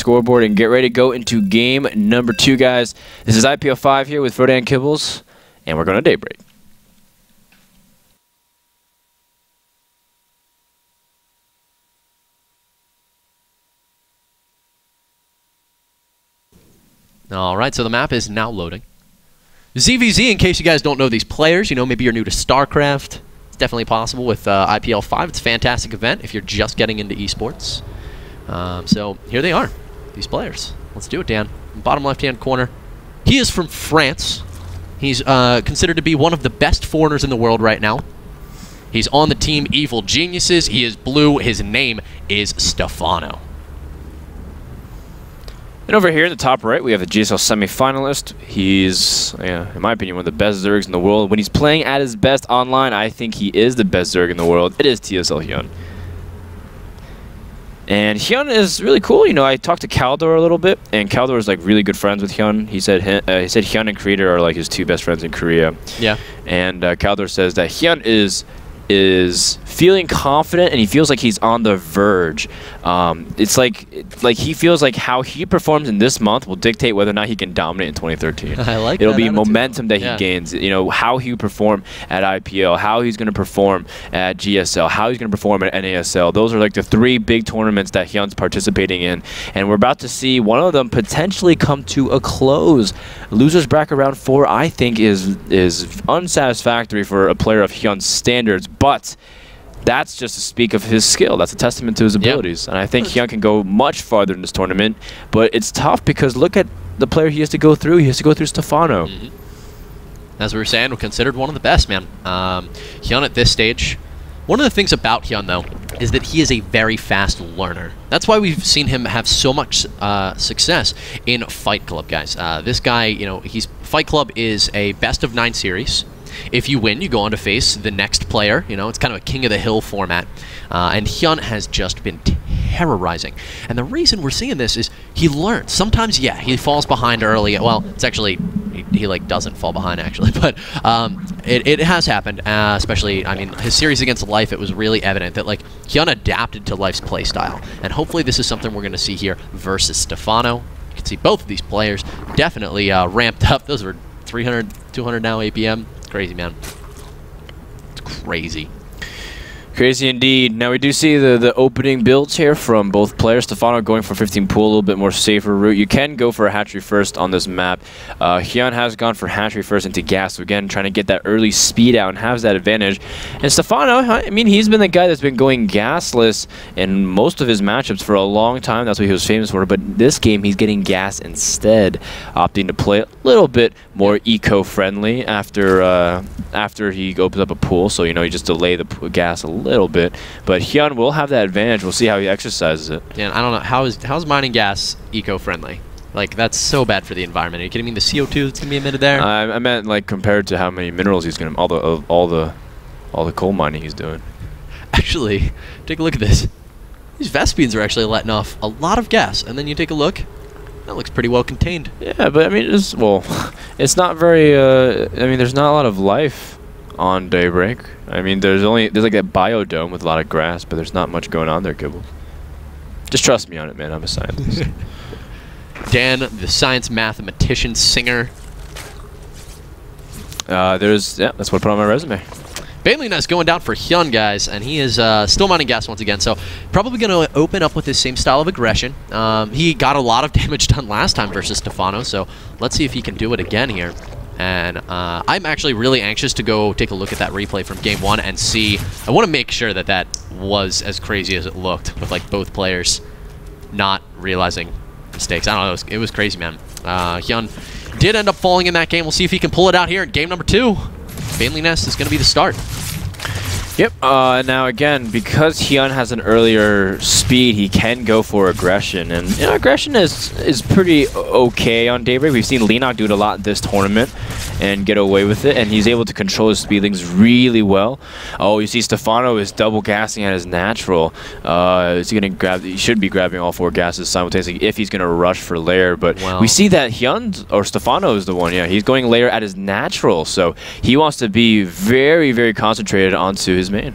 scoreboard and get ready to go into game number 2, guys. This is IPL 5 here with Frodan Kibbles, and we're going to daybreak. All right, so the map is now loading. ZVZ, in case you guys don't know these players, you know, maybe you're new to StarCraft. It's definitely possible with IPL 5. It's a fantastic event if you're just getting into esports. So here they are, these players. Let's do it, Dan. Bottom left-hand corner. He is from France. He's considered to be one of the best foreigners in the world right now. He's on the team Evil Geniuses. He is blue. His name is Stephano. And over here in the top right, we have the GSL semifinalist. He's, in my opinion, one of the best Zergs in the world. When he's playing at his best online, I think he is the best Zerg in the world. It is TSL HyuN. And HyuN is really cool. You know, I talked to Kaldor a little bit, and Kaldor is like really good friends with HyuN. He said HyuN and Creator are like his 2 best friends in Korea. Yeah. And Kaldor says that HyuN is feeling confident, and he feels like he's on the verge. It's like he feels like how he performs in this month will dictate whether or not he can dominate in 2013. I like It'll that be attitude. Momentum that he gains. You know, how he perform at IPL, how he's going to perform at GSL, how he's going to perform at NASL. Those are like the 3 big tournaments that HyuN's participating in, and we're about to see one of them potentially come to a close. Losers bracket round 4, I think, is unsatisfactory for a player of HyuN's standards, but that's just to speak of his skill. That's a testament to his abilities. And I think HyuN can go much farther in this tournament, but it's tough because look at the player he has to go through. He has to go through Stephano. As we were saying, we're considered one of the best, man. HyuN at this stage. One of the things about HyuN, though, is that he is a very fast learner. That's why we've seen him have so much success in Fight Club, guys. This guy, you know, Fight Club is a best-of-9 series. If you win, you go on to face the next player. You know, it's kind of a King of the Hill format. And HyuN has just been terrorizing. And the reason we're seeing this is he learns. Sometimes, yeah, he falls behind early. Well, it's actually, he like doesn't fall behind, actually. But it has happened, especially, I mean, his series against Life, it was really evident that, like, HyuN adapted to Life's playstyle. And hopefully this is something we're going to see here versus Stephano. You can see both of these players definitely ramped up. Those were 300, 200 now APM. Crazy, man. It's crazy. Crazy indeed. Now we do see the opening builds here from both players. Stephano going for 15 pool, a little bit more safer route. You can go for a hatchery first on this map. HyuN has gone for hatchery first into gas. So again, trying to get that early speed out and has that advantage. And Stephano, I mean, he's been the guy that's been going gasless in most of his matchups for a long time. That's what he was famous for. But this game, he's getting gas instead, opting to play a little bit more eco-friendly after he opens up a pool. So, you know, you just delay the gas a little bit, but HyuN will have that advantage. We'll see how he exercises it. Dan, I don't know, how's mining gas eco-friendly? Like, that's so bad for the environment. Are you kidding me? The CO2 that's gonna be emitted there? I meant like compared to how many minerals he's gonna, all the coal mining he's doing. Actually, take a look at this. These Vespians are actually letting off a lot of gas, and then you take a look. That looks pretty well contained. Yeah, but I mean, it's not very. I mean, there's not a lot of life on Daybreak. I mean, there's like a biodome with a lot of grass, but there's not much going on there, Kibble. Just trust me on it, man. I'm a scientist. Dan, the science mathematician singer. That's what I put on my resume. Baneliness going down for HyuN, guys, and he is still mining gas once again, so probably going to open up with his same style of aggression. He got a lot of damage done last time versus Stephano, so let's see if he can do it again here. And I'm actually really anxious to go take a look at that replay from Game 1 and see. I want to make sure that that was as crazy as it looked, with like both players not realizing mistakes. I don't know, it was crazy, man. HyuN did end up falling in that game. We'll see if he can pull it out here in game number 2. Baneliness is going to be the start. Yep. Now again, because HyuN has an earlier speed, he can go for aggression, and you know, aggression is pretty okay on Daybreak. We've seen Leenock do it a lot this tournament and get away with it, and he's able to control his speedlings really well. Oh, you see Stephano is double gassing at his natural. Is he gonna grab? He should be grabbing all 4 gases simultaneously if he's gonna rush for lair. But we see that HyuN or Stephano is the one. Yeah, he's going lair at his natural, so he wants to be very, very concentrated onto his main.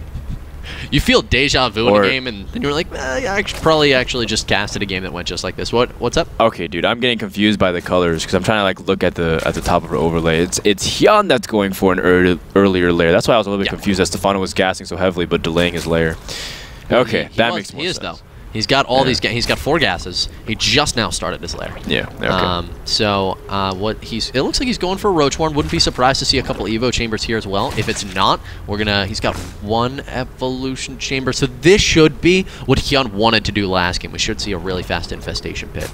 You feel deja vu in a game, and then you're like, I probably actually just casted a game that went just like this. What's up? Okay, dude, I'm getting confused by the colors because I'm trying to like look at the top of our overlay. It's HyuN that's going for an earlier layer. That's why I was a little bit confused that Stephano was gassing so heavily but delaying his layer. Okay, that makes more sense. Though. He's got all these. He's got 4 gases. He just now started his layer. Yeah. Okay. It looks like he's going for a Roach Warren. Wouldn't be surprised to see a couple Evo chambers here as well. If it's not, he's got 1 evolution chamber. So this should be what HyuN wanted to do last game. We should see a really fast infestation pit.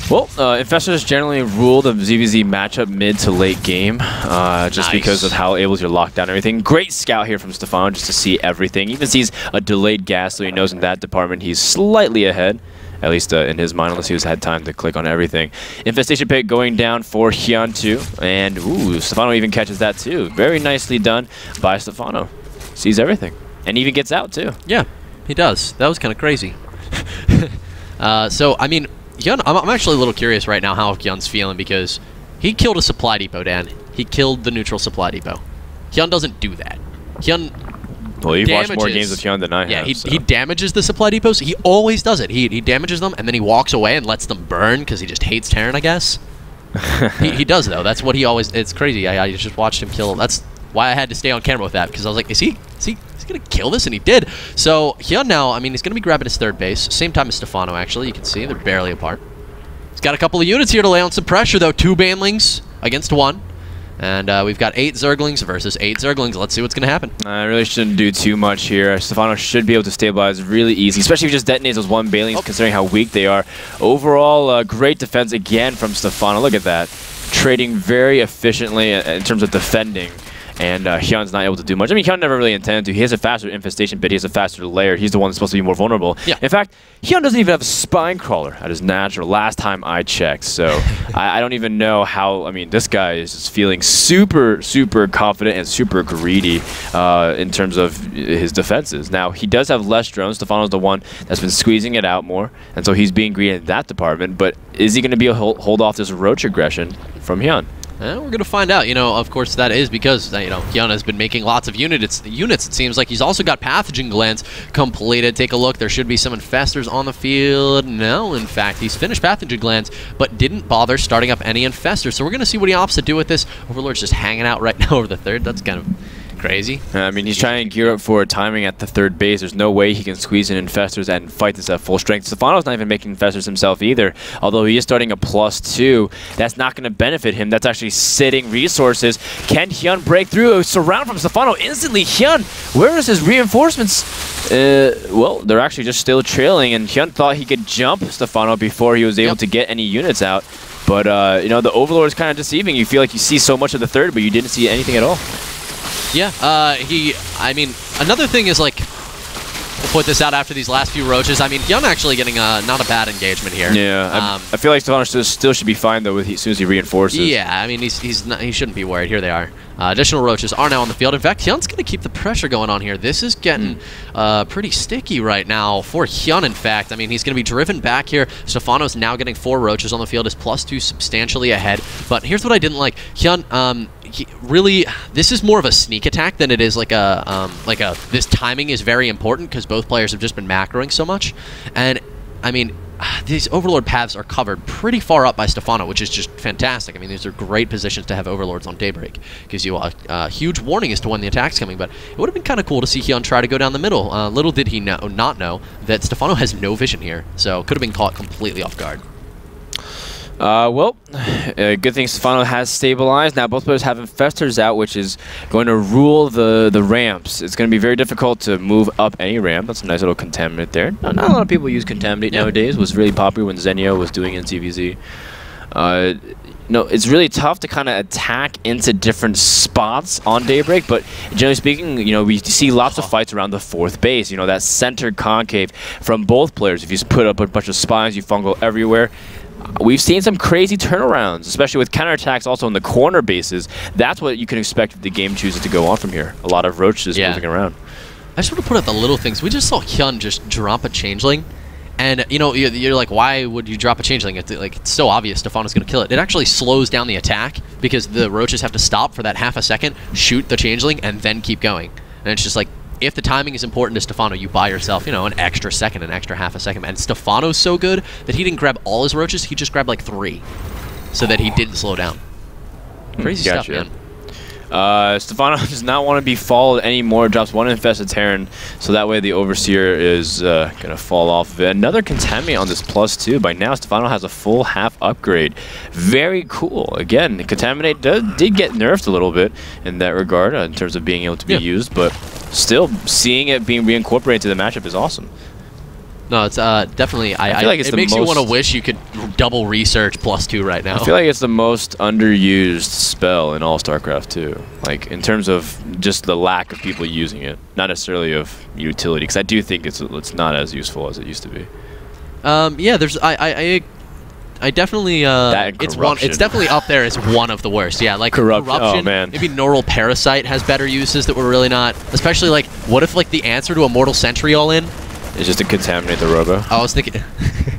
Well, Infestors generally rule the ZVZ matchup mid to late game, just because of how able to lock down everything. Great scout here from Stephano just to see everything. Even sees a delayed gas, so he knows in that department he's slightly ahead, at least in his mind, unless he's had time to click on everything. Infestation pit going down for HyuN too, and ooh, Stephano even catches that too. Very nicely done by Stephano. Sees everything, and even gets out too. Yeah, he does. That was kind of crazy. So, I mean, HyuN, I'm actually a little curious right now how HyuN's feeling because he killed a supply depot, Dan. He killed the neutral supply depot. HyuN doesn't do that. HyuN Well, you've watched more games of HyuN than I have. Yeah, he damages the supply depots. He always does it. He damages them, and then he walks away and lets them burn because he just hates Terran, I guess. he does, though. That's what he always... It's crazy. I just watched him kill... That's why I had to stay on camera with that, because I was like, is he going to kill this? And he did. So HyuN now, I mean, he's going to be grabbing his 3rd base. Same time as Stephano, actually. You can see they're barely apart. He's got a couple of units here to lay on some pressure, though. 2 Banlings against 1. And we've got 8 Zerglings versus 8 Zerglings. Let's see what's going to happen. I really shouldn't do too much here. Stephano should be able to stabilize really easy, especially if he just detonates those 1 Banelings, considering how weak they are. Overall, great defense again from Stephano. Look at that. Trading very efficiently in terms of defending. And HyuN's not able to do much. I mean, HyuN never really intended to. He has a faster infestation pit. He has a faster layer. He's the one that's supposed to be more vulnerable. Yeah. In fact, HyuN doesn't even have a spine crawler at his natural last time I checked. So I don't even know how. I mean, this guy is just feeling super, super confident and super greedy in terms of his defenses. Now, he does have less drones. Stephano's the one that's been squeezing it out more. And so he's being greedy in that department. But is he going to be able to hold off this Roach aggression from HyuN? We're going to find out. You know, of course, that is because, you know, HyuN has been making lots of units. It seems like he's also got pathogen glands completed. Take a look. There should be some infestors on the field. No, in fact, he's finished pathogen glands, but didn't bother starting up any infestors. So we're going to see what he opts to do with this. Overlord's just hanging out right now over the 3rd. That's kind of crazy. I mean, he's trying to gear up for timing at the 3rd base. There's no way he can squeeze in infestors and fight this at full strength. Stephano's not even making infestors himself either, although he is starting a +2. That's not going to benefit him. That's actually sitting resources. Can HyuN break through? A surround from Stephano instantly. HyuN, where is his reinforcements? Well, they're actually just still trailing, and HyuN thought he could jump Stephano before he was able to get any units out. But, you know, the Overlord is kind of deceiving. You feel like you see so much of the 3rd, but you didn't see anything at all. Yeah, I mean, another thing is, like, we'll put this out after these last few Roaches. I mean, HyuN actually getting not a bad engagement here. Yeah, I feel like Stephano still should be fine, though, as soon as he reinforces. Yeah, I mean, he shouldn't be worried. Here they are. Additional Roaches are now on the field. In fact, HyuN's going to keep the pressure going on here. This is getting pretty sticky right now for HyuN, in fact. I mean, he's going to be driven back here. Stephano's now getting 4 Roaches on the field. His +2 substantially ahead. But here's what I didn't like. HyuN, really, this is more of a sneak attack than it is like this timing is very important because both players have just been macroing so much. And, I mean, these Overlord paths are covered pretty far up by Stephano, which is just fantastic. I mean, these are great positions to have Overlords on Daybreak. Gives you a huge warning as to when the attack's coming, but it would have been kind of cool to see HyuN try to go down the middle. Little did he not know that Stephano has no vision here, so could have been caught completely off guard. Well, good thing Stephano has stabilized. Now both players have infestors out, which is going to rule the ramps. It's going to be very difficult to move up any ramp. That's a nice little contaminant there. Not a lot of people use contaminate nowadays. It was really popular when Zenio was doing NCVZ. No, it's really tough to kind of attack into different spots on Daybreak, but generally speaking, you know, we see lots of fights around the 4th base. You know, that center concave from both players. If you just put up a bunch of spines, you fungal everywhere. We've seen some crazy turnarounds, especially with counterattacks also in the corner bases. That's what you can expect if the game chooses to go on from here. A lot of Roaches moving around. I just want to put out the little things. We just saw HyuN just drop a Changeling. And, you know, you're like, why would you drop a Changeling? It's so obvious Stephano's going to kill it. It actually slows down the attack because the Roaches have to stop for that half a second, shoot the Changeling, and then keep going. And it's just like, if the timing is important to Stephano, you buy yourself, you know, an extra second, an extra half a second. And Stephano's so good that he didn't grab all his roaches, he just grabbed like 3 so that he didn't slow down. Crazy stuff, man. Stephano does not want to be followed anymore. Drops 1 Infested Terran, so that way the Overseer is going to fall off of it. Another Contaminate on this +2. By now, Stephano has a full half upgrade. Very cool. Again, Contaminate did get nerfed a little bit in that regard in terms of being able to be used, but still, seeing it being reincorporated to the matchup is awesome. No, it's definitely. I feel like it makes you want to wish you could double research +2 right now. I feel like it's the most underused spell in all StarCraft 2. Like in terms of just the lack of people using it, not necessarily of utility. Because I do think it's not as useful as it used to be. Yeah, there's I definitely it's definitely up there as one of the worst. Yeah, like corruption. Oh man. Maybe Neural Parasite has better uses that we're really not. Especially like, what if like the answer to a Mortal Sentry all in? It's just to contaminate the robo. I was thinking.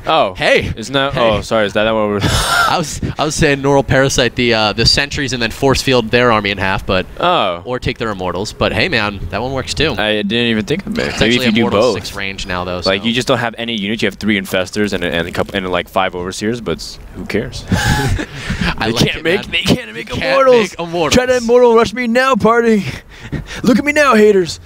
Oh, hey, isn't that? Hey. Oh, sorry, is that what we're? I was saying Neural Parasite the sentries and then force field their army in half, but or take their immortals. But hey, man, that one works too. I didn't even think of it. It's Maybe if you do both. 6 range now though. Like so. you just don't have any units. You have 3 infestors and a couple and like 5 overseers, but who cares? They can't make immortals. Try to immortal rush me now, party. Look at me now, haters.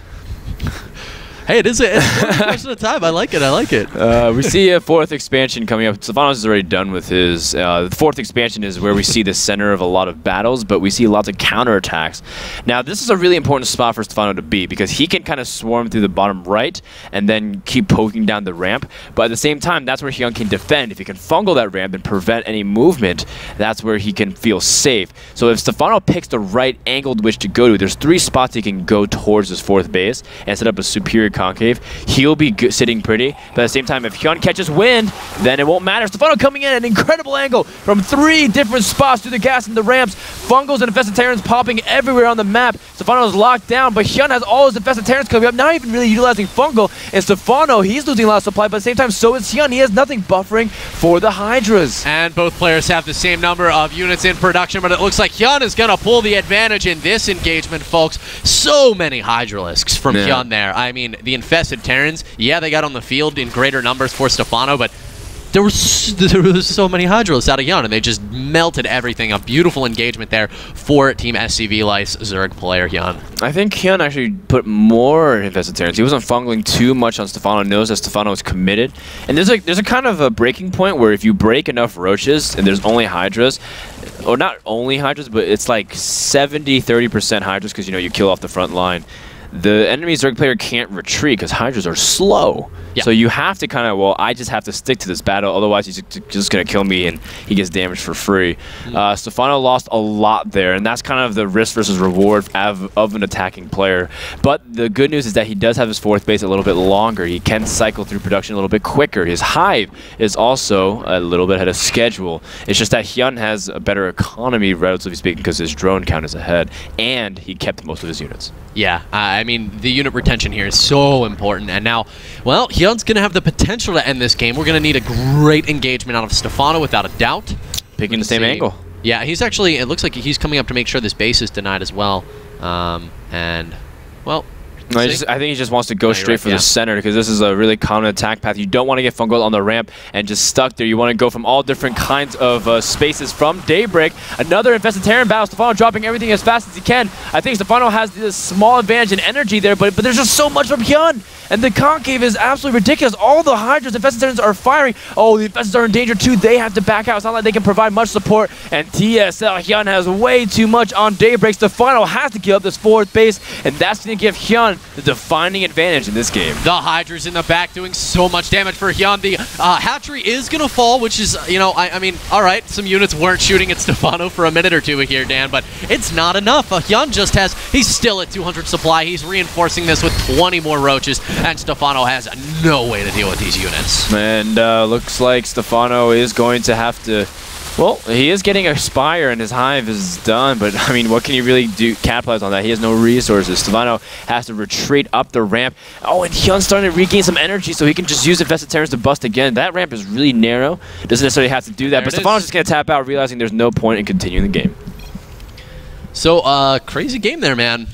Hey, it's one question at a time. I like it. I like it. We see a 4th expansion coming up. Stephanos is already done with his. The 4th expansion is where we see the center of a lot of battles, but we see lots of counterattacks. Now, this is a really important spot for Stephano to be because he can kind of swarm through the bottom right and then keep poking down the ramp. But at the same time, that's where HyuN can defend. If he can fungal that ramp and prevent any movement, that's where he can feel safe. So if Stephano picks the right angled which to go to, there's 3 spots he can go towards his 4th base and set up a superior concave. He'll be sitting pretty, but at the same time, if HyuN catches wind, then it won't matter. Stephano coming in at an incredible angle from 3 different spots through the gas and the ramps. Fungals and Infested Terrans popping everywhere on the map. Stephano is locked down, but HyuN has all his Infested Terrans coming up, not even really utilizing Fungal. And Stephano, he's losing a lot of supply, but at the same time, so is HyuN. He has nothing buffering for the Hydras. And both players have the same number of units in production, but it looks like HyuN is going to pull the advantage in this engagement, folks. So many Hydralisks from HyuN there. I mean, the Infested Terrans, yeah, they got on the field in greater numbers for Stephano, but there was so many Hydralisks out of HyuN, and they just melted everything. A beautiful engagement there for Team SCV Lice Zerg player HyuN. I think HyuN actually put more Infested Terrans. He wasn't fungling too much on Stephano. Knows that Stephano is committed, and there's a kind of a breaking point where if you break enough roaches and there's only Hydras, or not only Hydras, but it's like 70-30% Hydras because you know you kill off the front line. The enemy Zerg player can't retreat because Hydras are slow. Yep. So you have to kind of, well, I just have to stick to this battle, otherwise he's just going to kill me and he gets damaged for free. Stephano lost a lot there, and that's kind of the risk versus reward of an attacking player. But the good news is that he does have his 4th base a little bit longer. He can cycle through production a little bit quicker. His hive is also a little bit ahead of schedule. It's just that HyuN has a better economy, relatively speaking, because his drone count is ahead, and he kept most of his units. Yeah, I mean, the unit retention here is so important, and now, well, HyuN's going to have the potential to end this game. We're going to need a great engagement out of Stephano, without a doubt. Picking the same angle. Yeah, he's actually, it looks like he's coming up to make sure this base is denied as well. And, well... No, I think he just wants to go straight for the center because this is a really common attack path. You don't want to get fungal on the ramp and just stuck there. You want to go from all different kinds of spaces from Daybreak. Another Infested Terran battle. Stephano dropping everything as fast as he can. I think Stephano has this small advantage in energy there, but there's just so much from HyuN. And the concave is absolutely ridiculous. All the Hydras, Infested Terrans are firing. Oh, the Infesteds are in danger too. They have to back out. It's not like they can provide much support. And TSL, HyuN has way too much on Daybreak. Stephano has to give up this 4th base, and that's going to give HyuN the defining advantage in this game. The Hydras in the back doing so much damage for HyuN. The hatchery is going to fall, which is, you know, I mean, all right, some units weren't shooting at Stephano for a minute or two here, Dan, but it's not enough. HyuN just has, he's still at 200 supply. He's reinforcing this with 20 more roaches, and Stephano has no way to deal with these units. And looks like Stephano is going to have to... Well, he is getting a Spire and his hive is done, but I mean, what can he really do? Capitalize on that? He has no resources. Stephano has to retreat up the ramp. Oh, and HyuN's starting to regain some energy so he can just use Infested Terrans to bust again. That ramp is really narrow. Doesn't necessarily have to do that, but Stephano's just going to tap out, realizing there's no point in continuing the game. So, crazy game there, man.